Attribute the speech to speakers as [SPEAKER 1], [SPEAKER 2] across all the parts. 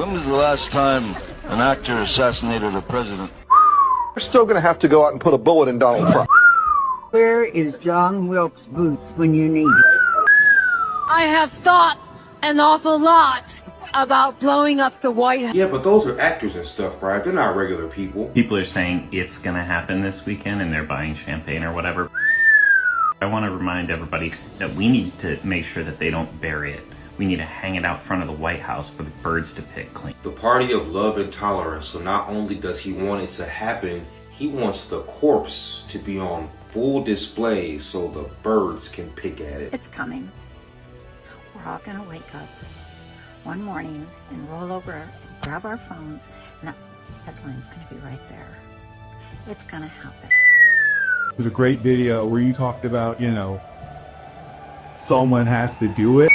[SPEAKER 1] When was the last time an actor assassinated a president?
[SPEAKER 2] We're still going to have to go out and put a bullet in Donald Trump.
[SPEAKER 3] Where is John Wilkes Booth when you need it?
[SPEAKER 4] I have thought an awful lot about blowing up the White House.
[SPEAKER 5] Yeah, but those are actors and stuff, right? They're not regular people.
[SPEAKER 6] People are saying it's gonna happen this weekend and they're buying champagne or whatever. I want to remind everybody that we need to make sure that they don't bury it. We need to hang it out front of the White House for the birds to pick clean.
[SPEAKER 5] The party of love and tolerance. So not only does he want it to happen, he wants the corpse to be on full display so the birds can pick at it.
[SPEAKER 7] It's coming. We're all gonna wake up one morning and roll over and grab our phones, and that headline's gonna be right there. It's gonna happen.
[SPEAKER 8] It was a great video where you talked about, someone has to do it.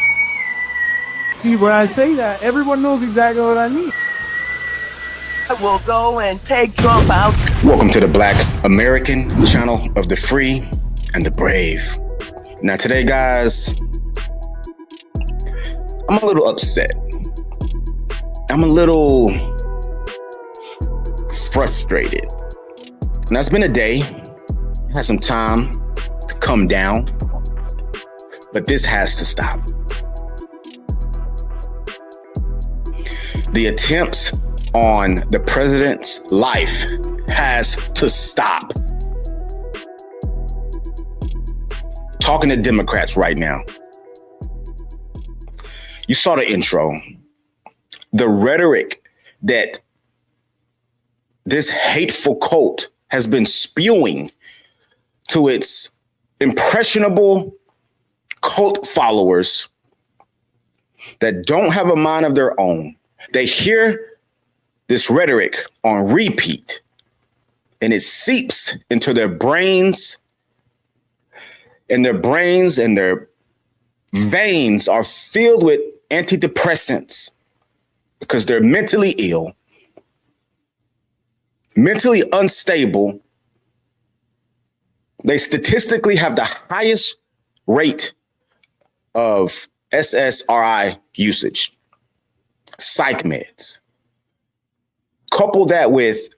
[SPEAKER 8] See, when I say that, everyone knows exactly what I mean.
[SPEAKER 3] I will go and take Trump out.
[SPEAKER 9] Welcome to the Black American channel of the free and the brave. Now today, guys, I'm a little upset. I'm a little frustrated. Now it's been a day. I had some time to come down, but this has to stop. The attempts on the president's life has to stop. Talking to Democrats right now. You saw the intro. The rhetoric that this hateful cult has been spewing to its impressionable cult followers that don't have a mind of their own. They hear this rhetoric on repeat and it seeps into their brains, and their veins are filled with antidepressants because they're mentally ill, mentally unstable. They statistically have the highest rate of SSRI usage, psych meds. Couple that with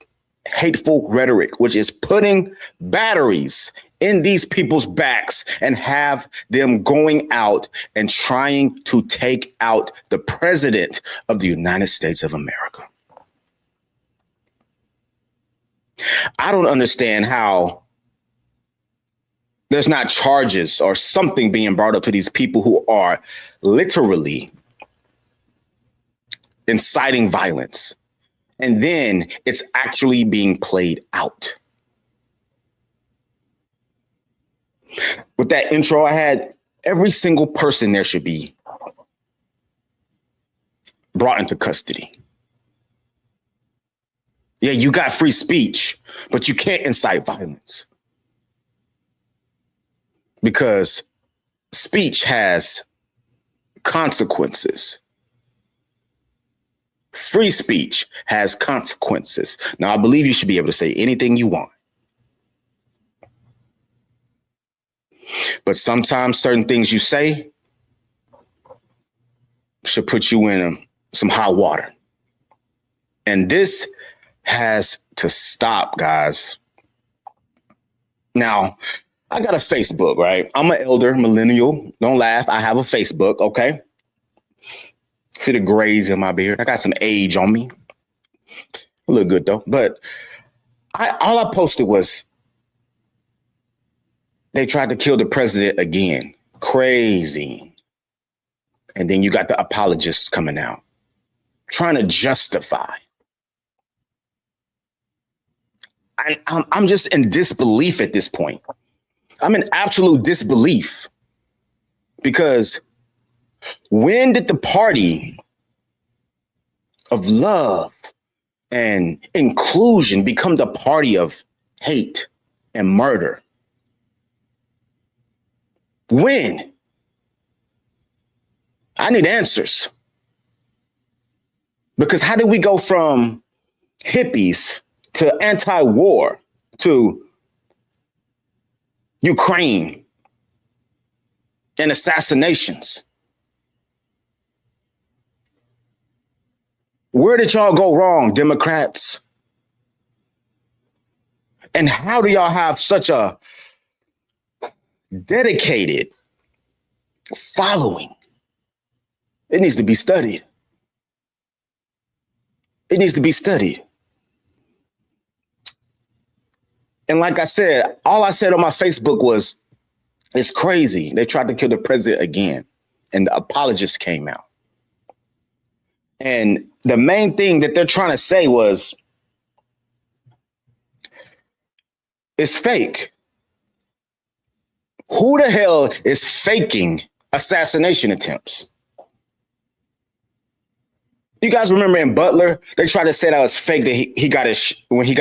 [SPEAKER 9] hateful rhetoric, which is putting batteries in these people's backs and have them going out and trying to take out the president of the United States of America. I don't understand how there's not charges or something being brought up to these people who are literally inciting violence. And then it's actually being played out. With that intro I had, every single person there should be brought into custody. Yeah, you got free speech, but you can't incite violence. Because speech has consequences. Free speech has consequences. Now, I believe you should be able to say anything you want. But sometimes certain things you say should put you in some hot water. And this has to stop, guys. Now, I got a Facebook, right? I'm an elder millennial. Don't laugh. I have a Facebook, okay? See the grays in my beard. I got some age on me. I look good though. But all I posted was they tried to kill the president again. Crazy. And then you got the apologists coming out, trying to justify. I'm just in disbelief at this point. I'm in absolute disbelief because when did the party of love and inclusion become the party of hate and murder? When? I need answers. Because how did we go from hippies to anti-war to Ukraine and assassinations? Where did y'all go wrong, Democrats? And how do y'all have such a dedicated following? It needs to be studied. It needs to be studied. And like I said, all I said on my Facebook was, it's crazy. They tried to kill the president again, and the apologists came out. And the main thing that they're trying to say was, it's fake. Who the hell is faking assassination attempts? You guys remember in Butler, they tried to say that was fake, that he got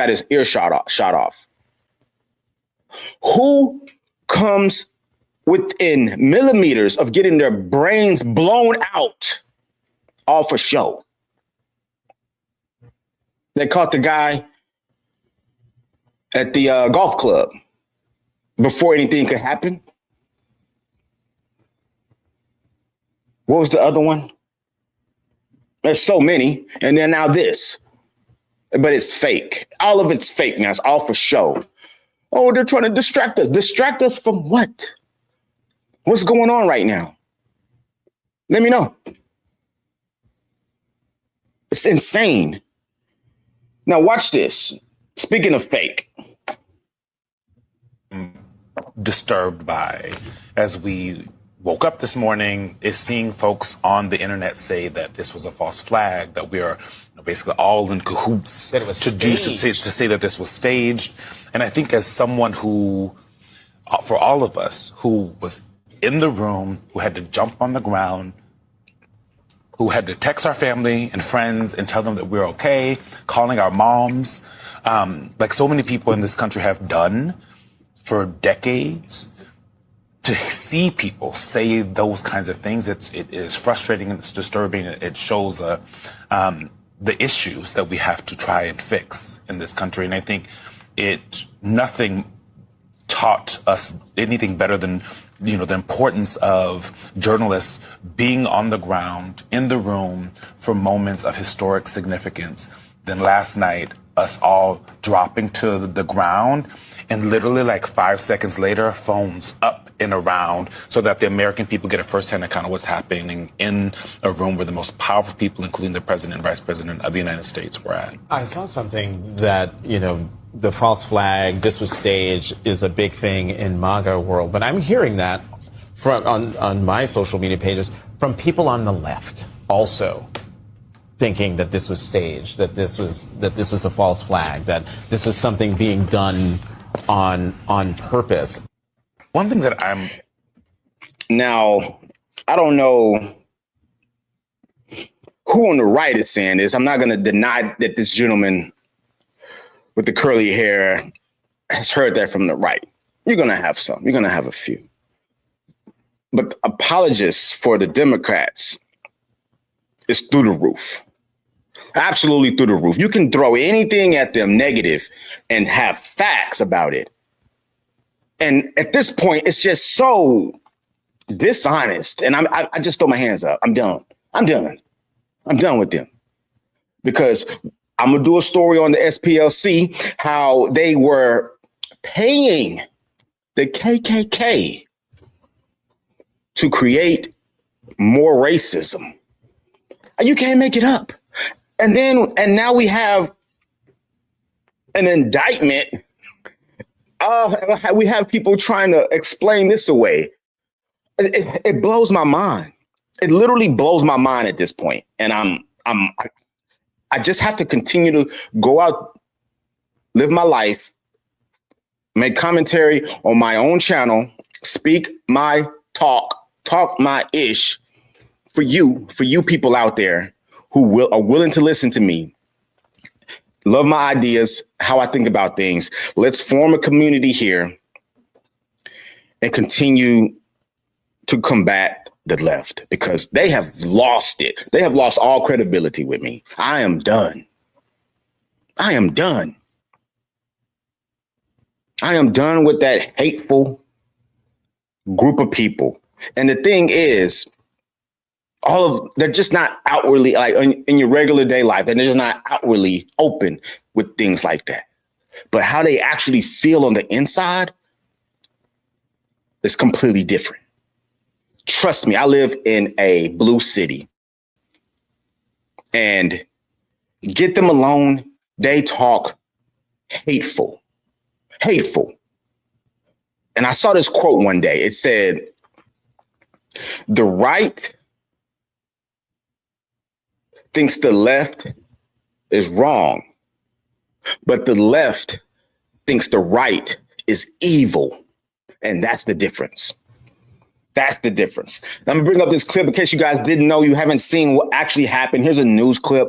[SPEAKER 9] his ear shot off. Who comes within millimeters of getting their brains blown out all for show? They caught the guy at the golf club before anything could happen. What was the other one? There's so many. And then now this. But it's fake. All of it's fake now. It's all for show. Oh, they're trying to distract us. Distract us from what? What's going on right now? Let me know. It's insane. Now watch this. Speaking of fake.
[SPEAKER 10] Disturbed by, as we woke up this morning, is seeing folks on the internet say that this was a false flag, that we are basically all in cahoots to say that this was staged. And I think as someone who, for all of us who was in the room, who had to jump on the ground, who had to text our family and friends and tell them that we're okay, calling our moms, like so many people in this country have done for decades, to see people say those kinds of things, it is frustrating and it's disturbing. It shows the issues that we have to try and fix in this country. And I think nothing taught us anything better than, the importance of journalists being on the ground, in the room for moments of historic significance than last night, us all dropping to the ground and literally like 5 seconds later, phones up and around so that the American people get a firsthand account of what's happening in a room where the most powerful people, including the president and vice president of the United States, were at.
[SPEAKER 11] I saw something that, the false flag, this was staged, is a big thing in MAGA world. But I'm hearing that on my social media pages from people on the left also thinking that this was staged, that this was a false flag, that this was something being done on purpose.
[SPEAKER 10] One thing that
[SPEAKER 9] Now, I don't know who on the right is saying this. I'm not going to deny that this gentleman with the curly hair has heard that from the right. You're going to have some. You're going to have a few. But apologists for the Democrats is through the roof. Absolutely through the roof. You can throw anything at them negative and have facts about it. And at this point, it's just so dishonest. And I just throw my hands up. I'm done. I'm done with them. Because I'm going to do a story on the SPLC, how they were paying the KKK to create more racism. You can't make it up. And now we have an indictment. We have people trying to explain this away. It blows my mind. It literally blows my mind at this point. And I just have to continue to go out, live my life, make commentary on my own channel, speak my talk my ish for you people out there who are willing to listen to me, love my ideas, how I think about things. Let's form a community here and continue to combat the left because they have lost it. They have lost all credibility with me. I am done. I am done with that hateful group of people. And the thing is, They're just not outwardly, like in your regular day life, they're just not outwardly open with things like that. But how they actually feel on the inside is completely different. Trust me, I live in a blue city, and get them alone, they talk hateful. And I saw this quote one day. It said, the right thinks the left is wrong, but the left thinks the right is evil. And that's the difference. That's the difference. I'm gonna bring up this clip in case you guys didn't know, you haven't seen what actually happened. Here's a news clip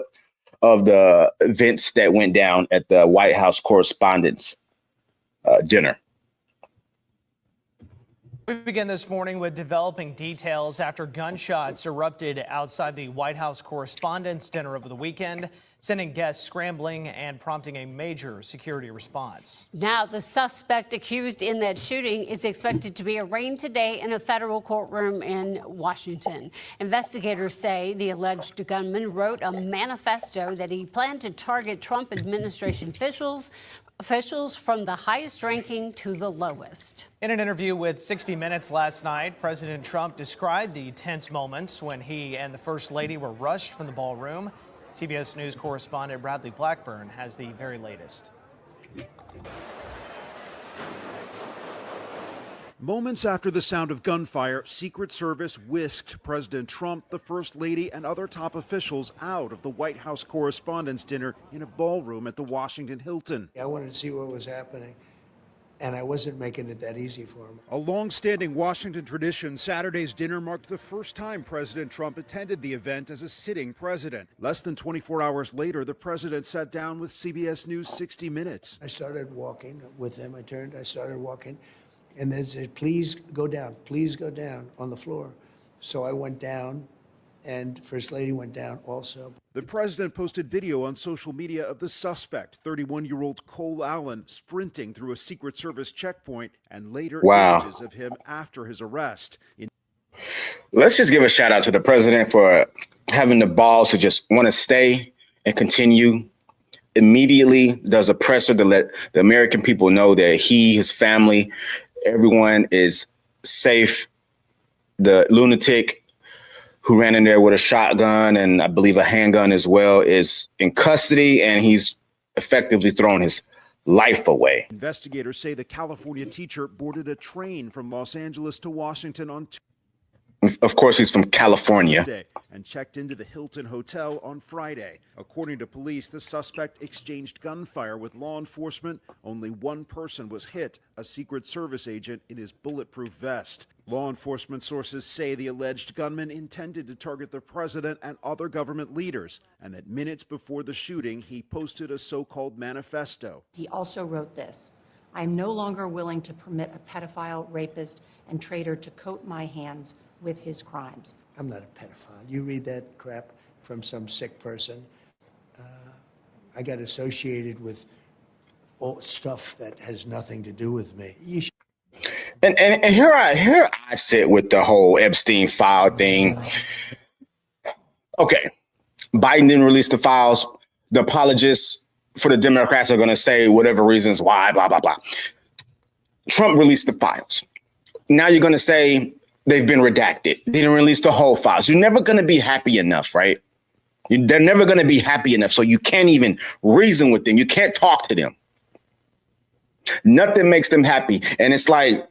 [SPEAKER 9] of the events that went down at the White House Correspondents' dinner.
[SPEAKER 12] We begin this morning with developing details after gunshots erupted outside the White House Correspondents' Dinner over the weekend, sending guests scrambling and prompting a major security response.
[SPEAKER 4] Now, the suspect accused in that shooting is expected to be arraigned today in a federal courtroom in Washington. Investigators say the alleged gunman wrote a manifesto that he planned to target Trump administration officials from the highest ranking to the lowest.
[SPEAKER 12] In an interview with 60 Minutes last night, President Trump described the tense moments when he and the First Lady were rushed from the ballroom. CBS News correspondent Bradley Blackburn has the very latest.
[SPEAKER 13] Moments after the sound of gunfire, Secret Service whisked President Trump, the First Lady, and other top officials out of the White House Correspondents' Dinner in a ballroom at the Washington Hilton.
[SPEAKER 14] I wanted to see what was happening, and I wasn't making it that easy for him.
[SPEAKER 13] A long-standing Washington tradition, Saturday's dinner marked the first time President Trump attended the event as a sitting president. Less than 24 hours later, the president sat down with CBS News 60 Minutes.
[SPEAKER 14] I started walking with him. I started walking. And they said, please go down on the floor. So I went down, and First Lady went down also.
[SPEAKER 13] The president posted video on social media of the suspect, 31-year-old Cole Allen, sprinting through a Secret Service checkpoint, and later images of him after his arrest.
[SPEAKER 9] Let's just give a shout out to the president for having the balls to just want to stay and continue. Immediately does a presser to let the American people know that he, his family, everyone is safe. The lunatic who ran in there with a shotgun and I believe a handgun as well is in custody, and he's effectively thrown his life away.
[SPEAKER 13] Investigators say the California teacher boarded a train from Los Angeles to Washington on Tuesday.
[SPEAKER 9] Of course, he's from California.
[SPEAKER 13] And checked into the Hilton Hotel on Friday. According to police, the suspect exchanged gunfire with law enforcement. Only one person was hit, a Secret Service agent in his bulletproof vest. Law enforcement sources say the alleged gunman intended to target the president and other government leaders, and that minutes before the shooting, he posted a so-called manifesto.
[SPEAKER 15] He also wrote this: "I'm no longer willing to permit a pedophile, rapist, and traitor to coat my hands with his crimes."
[SPEAKER 14] I'm not a pedophile. You read that crap from some sick person. I got associated with all stuff that has nothing to do with me. You should.
[SPEAKER 9] And here I sit with the whole Epstein file thing. Okay, Biden didn't release the files. The apologists for the Democrats are going to say whatever reasons why, blah, blah, blah. Trump released the files. Now you're going to say they've been redacted. They didn't release the whole files. You're never going to be happy enough, right? They're never going to be happy enough, so you can't even reason with them. You can't talk to them. Nothing makes them happy. And it's like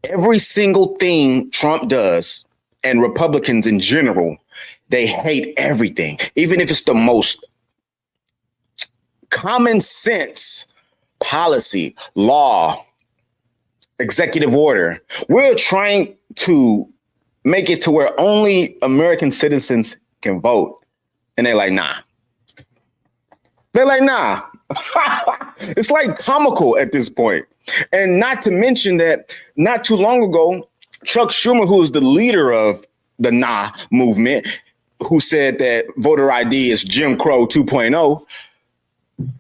[SPEAKER 9] every single thing Trump does, and Republicans in general, they hate everything, even if it's the most common sense policy, law, executive order. We're trying to make it to where only American citizens can vote. And they're like, nah. They're like, nah. It's like comical at this point. And not to mention that not too long ago, Chuck Schumer, who is the leader of the Nah movement, who said that voter ID is Jim Crow 2.0,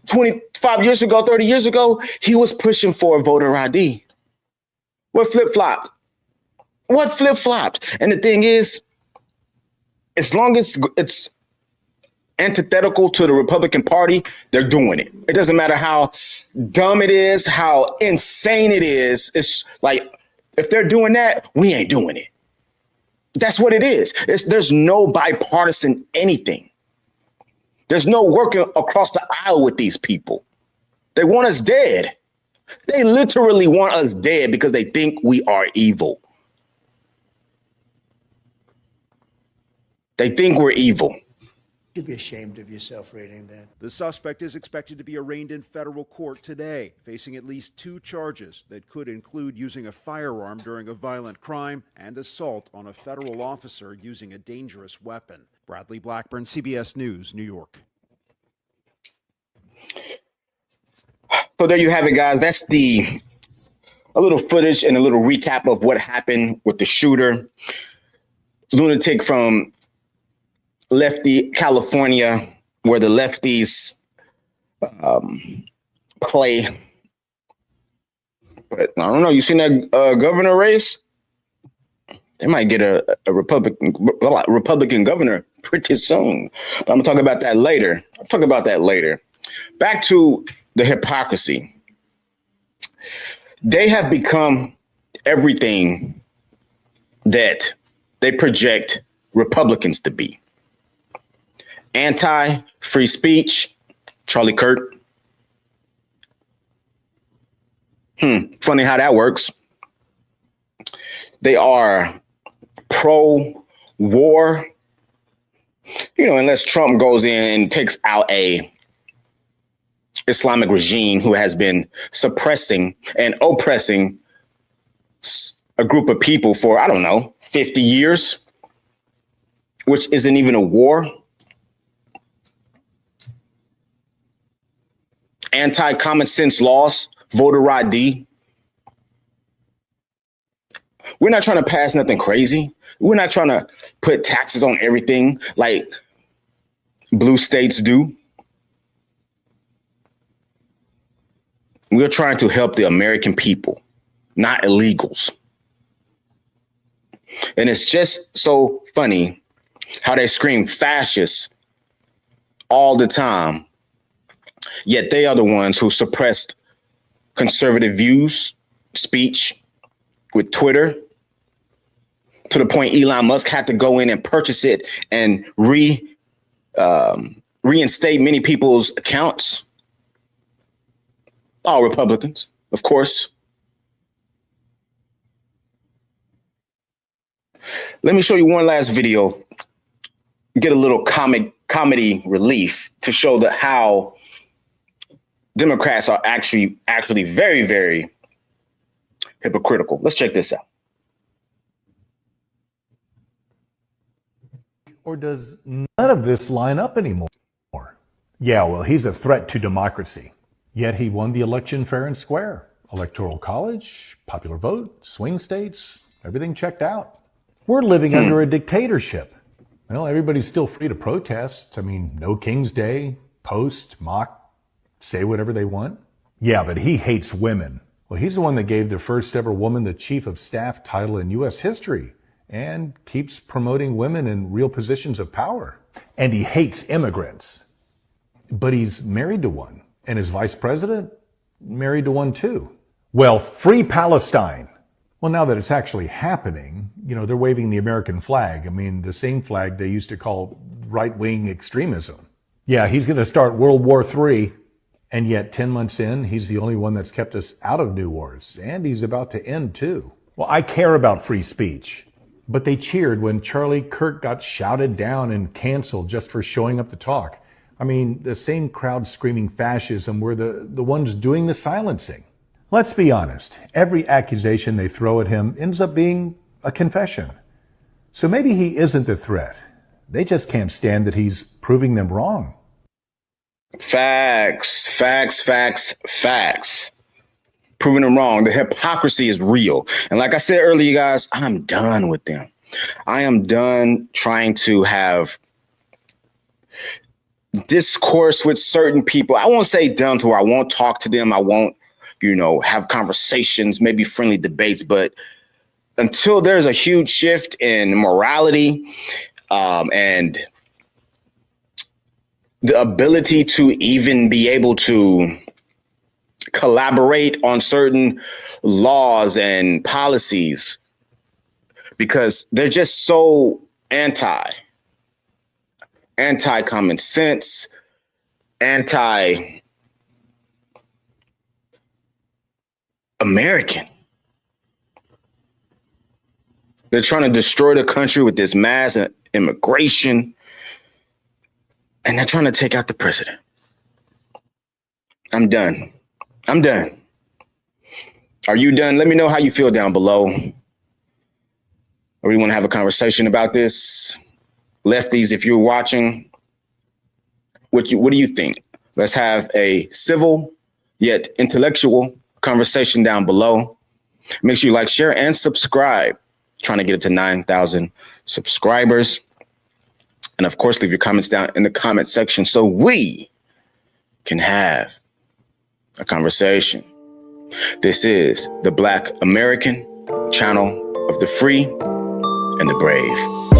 [SPEAKER 9] 25 years ago, 30 years ago, he was pushing for voter ID. What flip-flopped? What flip-flopped? And the thing is, as long as it's antithetical to the Republican Party, they're doing it. It doesn't matter how dumb it is, how insane it is. It's like, if they're doing that, we ain't doing it. That's what it is. There's no bipartisan anything. There's no working across the aisle with these people. They want us dead. They literally want us dead because they think we are evil. They think we're evil.
[SPEAKER 14] You'd be ashamed of yourself reading that.
[SPEAKER 13] The suspect is expected to be arraigned in federal court today, facing at least 2 charges that could include using a firearm during a violent crime and assault on a federal officer using a dangerous weapon. Bradley Blackburn, CBS News, New York.
[SPEAKER 9] So there you have it, guys. That's a little footage and a little recap of what happened with the shooter. Lunatic from Lefty, California, where the lefties play. But I don't know. You seen that governor race? They might get a Republican governor pretty soon. But I'm gonna talk about that later. I'll talk about that later. Back to the hypocrisy. They have become everything that they project Republicans to be. Anti-free speech, Charlie Kirk. Funny how that works. They are pro-war, unless Trump goes in and takes out a Islamic regime who has been suppressing and oppressing a group of people for, 50 years, which isn't even a war. Anti-common sense laws, voter ID. We're not trying to pass nothing crazy. We're not trying to put taxes on everything like blue states do. We're trying to help the American people, not illegals. And it's just so funny how they scream fascist all the time, yet they are the ones who suppressed conservative views, speech with Twitter, to the point Elon Musk had to go in and purchase it and reinstate many people's accounts. All Republicans, of course. Let me show you one last video. Get a little comedy relief to show that how Democrats are actually very, very hypocritical. Let's check this out.
[SPEAKER 16] Or does none of this line up anymore? Yeah, well, he's a threat to democracy. Yet he won the election fair and square. Electoral college, popular vote, swing states, everything checked out. We're living under a dictatorship. Well, everybody's still free to protest. No King's Day, post, mock, say whatever they want. Yeah, but he hates women. Well, he's the one that gave the first ever woman the chief of staff title in U.S. history and keeps promoting women in real positions of power. And he hates immigrants. But he's married to one. And his vice president married to one too. Well, free Palestine. Well, now that it's actually happening, they're waving the American flag. The same flag they used to call right-wing extremism. Yeah, he's going to start World War III. And yet 10 months in, he's the only one that's kept us out of new wars. And he's about to end too. Well, I care about free speech. But they cheered when Charlie Kirk got shouted down and canceled just for showing up to talk. The same crowd screaming fascism were the ones doing the silencing. Let's be honest. Every accusation they throw at him ends up being a confession. So maybe he isn't the threat. They just can't stand that he's proving them wrong.
[SPEAKER 9] Facts. Proving them wrong. The hypocrisy is real. And like I said earlier, you guys, I'm done with them. I am done trying to have discourse with certain people. I won't say done to where I won't talk to them. I won't, have conversations, maybe friendly debates. But until there's a huge shift in morality, and the ability to even be able to collaborate on certain laws and policies, because they're just so anti-common sense, anti-American. They're trying to destroy the country with this mass immigration, and they're trying to take out the president. I'm done. Are you done? Let me know how you feel down below. Or we want to have a conversation about this. Lefties, if you're watching, what do you think? Let's have a civil yet intellectual conversation down below. Make sure you like, share, and subscribe. Trying to get up to 9,000 subscribers. And of course, leave your comments down in the comment section so we can have a conversation. This is the Black American channel of the free and the brave.